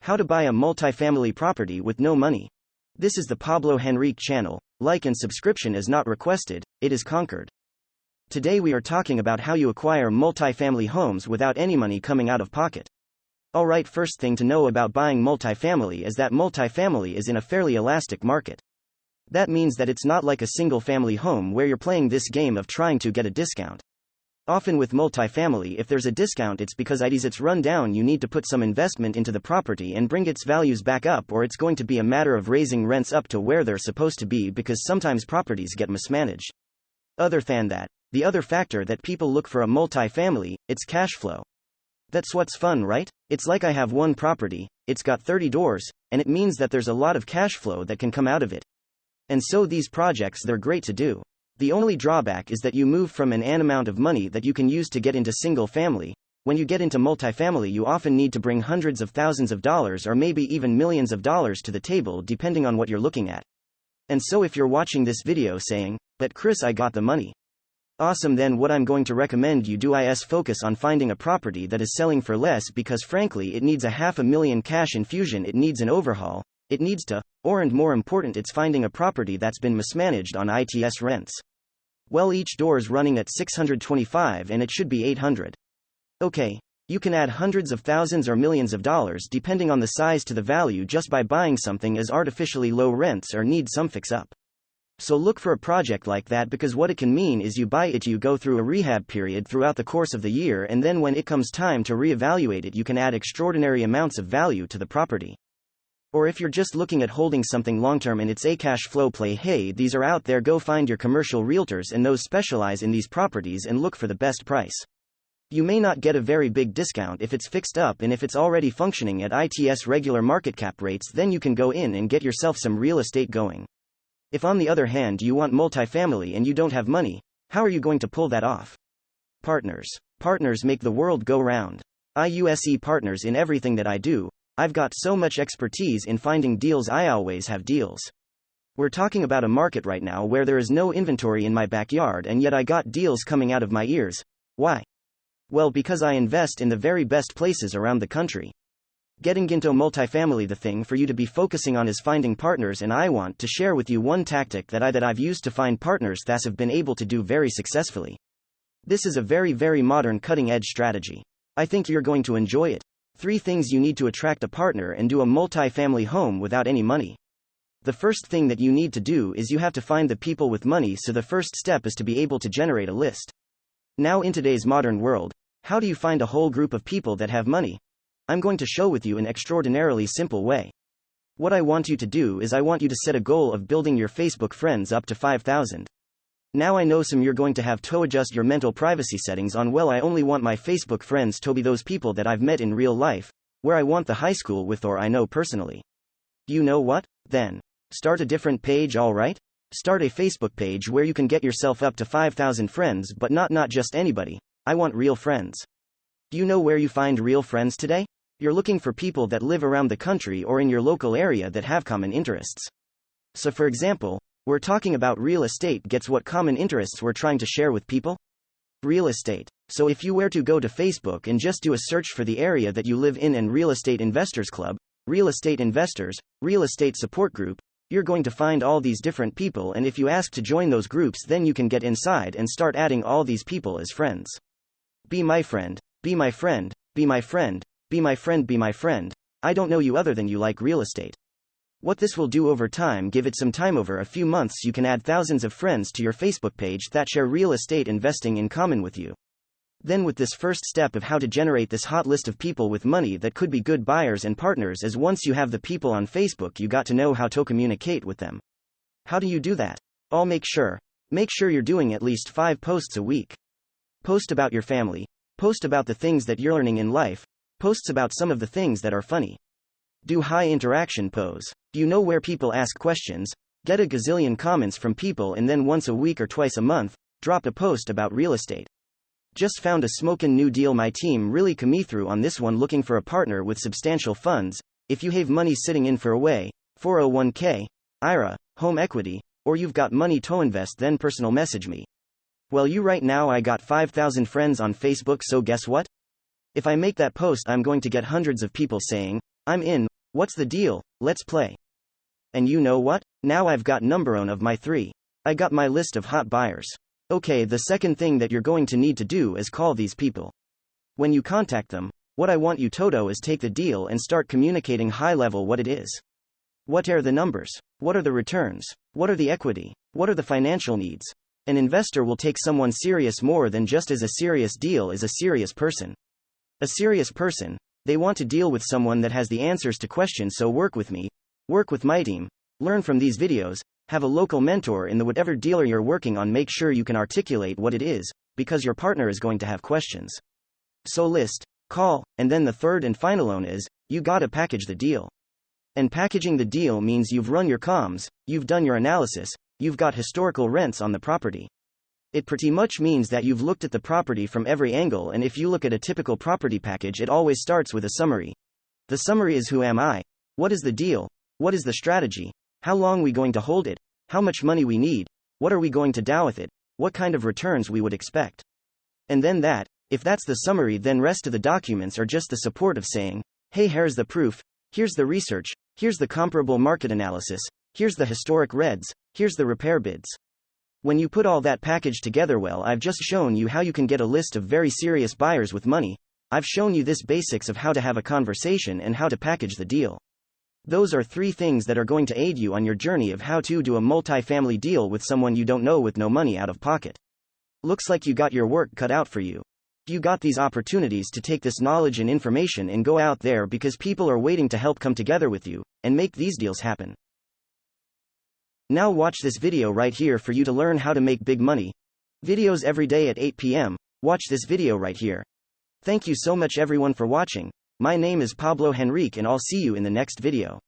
How to buy a multifamily property with no money. This is the Pablo Henrique channel. Like and subscription is not requested, it is conquered. Today we are talking about how you acquire multifamily homes without any money coming out of pocket. Alright, first thing to know about buying multifamily is that multifamily is in a fairly elastic market. That means that it's not like a single family home where you're playing this game of trying to get a discount. Often with multifamily, if there's a discount, it's because it's run down. You need to put some investment into the property and bring its values back up, or it's going to be a matter of raising rents up to where they're supposed to be, because sometimes properties get mismanaged. Other than that, the other factor that people look for a multifamily, it's cash flow. That's what's fun, right? It's like I have one property, it's got 30 doors, and it means that there's a lot of cash flow that can come out of it. And so these projects, they're great to do. The only drawback is that you move from an amount of money that you can use to get into single family. When you get into multifamily, you often need to bring hundreds of thousands of dollars or maybe even millions of dollars to the table, depending on what you're looking at. And so if you're watching this video saying, "But Chris, I got the money." Awesome, then what I'm going to recommend you do is focus on finding a property that is selling for less, because frankly it needs a $500,000 cash infusion, it needs an overhaul, it needs to, and more important, it's finding a property that's been mismanaged on its rents. Well, each door's running at $625 and it should be $800. Okay, you can add hundreds of thousands or millions of dollars depending on the size to the value just by buying something as artificially low rents or need some fix up. So look for a project like that, because what it can mean is you buy it, you go through a rehab period throughout the course of the year, and then when it comes time to reevaluate it, you can add extraordinary amounts of value to the property. Or if you're just looking at holding something long term and it's a cash flow play, hey, these are out there. Go find your commercial realtors and those specialize in these properties and look for the best price. You may not get a very big discount if it's fixed up, and if it's already functioning at its regular market cap rates, then you can go in and get yourself some real estate going. If on the other hand you want multifamily and you don't have money, how are you going to pull that off? Partners. Partners make the world go round. I use partners in everything that I do. I've got so much expertise in finding deals, I always have deals. We're talking about a market right now where there is no inventory in my backyard, and yet I got deals coming out of my ears. Why? Well, because I invest in the very best places around the country. Getting into multifamily, the thing for you to be focusing on is finding partners, and I want to share with you one tactic that I've used to find partners that have been able to do very successfully. This is a very, very modern, cutting-edge strategy. I think you're going to enjoy it. 3 things you need to attract a partner and do a multifamily home without any money. The first thing that you need to do is you have to find the people with money, so the first step is to be able to generate a list. Now, in today's modern world, how do you find a whole group of people that have money? I'm going to show with you an extraordinarily simple way. What I want you to do is I want you to set a goal of building your Facebook friends up to 5,000. Now, I know you're going to have to adjust your mental privacy settings on, well, I only want my Facebook friends to be those people that I've met in real life, where I went to high school with, or I know personally. You know what? Then start a different page, alright? Start a Facebook page where you can get yourself up to 5,000 friends, but not just anybody. I want real friends. Do you know where you find real friends today? You're looking for people that live around the country or in your local area that have common interests. So for example, we're talking about real estate. Guess what common interests we're trying to share with people? Real estate. So if you were to go to Facebook and just do a search for the area that you live in and Real Estate Investors Club, Real Estate Investors, Real Estate Support Group, you're going to find all these different people, and if you ask to join those groups, then you can get inside and start adding all these people as friends. Be my friend, be my friend, be my friend, be my friend, be my friend. I don't know you other than you like real estate. What this will do over time, give it some time, over a few months, you can add thousands of friends to your Facebook page that share real estate investing in common with you. Then with this first step of how to generate this hot list of people with money that could be good buyers and partners, as once you have the people on Facebook, you got to know how to communicate with them. How do you do that? Make sure you're doing at least 5 posts a week. Post about your family. Post about the things that you're learning in life. Posts about some of the things that are funny. Do high interaction posts. Do you know where people ask questions? Get a gazillion comments from people, and then once a week or twice a month, drop a post about real estate. Just found a smokin' new deal. My team really come through on this one, looking for a partner with substantial funds. If you have money sitting in for a 401k, IRA, home equity, or you've got money to invest, then personal message me. Well, you right now, I got 5,000 friends on Facebook, so guess what? If I make that post, I'm going to get hundreds of people saying, I'm in. What's the deal? Let's play. And you know what? Now I've got number one of my 3. I got my list of hot buyers. Okay, the second thing that you're going to need to do is call these people. When you contact them, what I want you to is take the deal and start communicating high level what it is. What are the numbers? What are the returns? What are the equity? What are the financial needs? An investor will take someone serious more than just as a serious deal is a serious person. A serious person, they want to deal with someone that has the answers to questions, so work with me, work with my team, learn from these videos, have a local mentor in the whatever dealer you're working on, make sure you can articulate what it is, because your partner is going to have questions. So list, call, and then the third and final one is, you gotta package the deal. And packaging the deal means you've run your comms, you've done your analysis, you've got historical rents on the property. It pretty much means that you've looked at the property from every angle, and if you look at a typical property package, it always starts with a summary. The summary is who am I? What is the deal? What is the strategy? How long we going to hold it? How much money we need? What are we going to do with it? What kind of returns we would expect? And then that, if that's the summary, then rest of the documents are just the support of saying, hey, here's the proof, here's the research, here's the comparable market analysis, here's the historic reds, here's the repair bids. When you put all that package together, well, I've just shown you how you can get a list of very serious buyers with money. I've shown you this basics of how to have a conversation and how to package the deal. Those are 3 things that are going to aid you on your journey of how to do a multifamily deal with someone you don't know with no money out of pocket. Looks like you got your work cut out for you. You got these opportunities to take this knowledge and information and go out there, because people are waiting to help come together with you and make these deals happen. Now watch this video right here for you to learn how to make big money. Videos every day at 8 p.m. Watch this video right here. Thank you so much everyone for watching. My name is Pablo Henrique and I'll see you in the next video.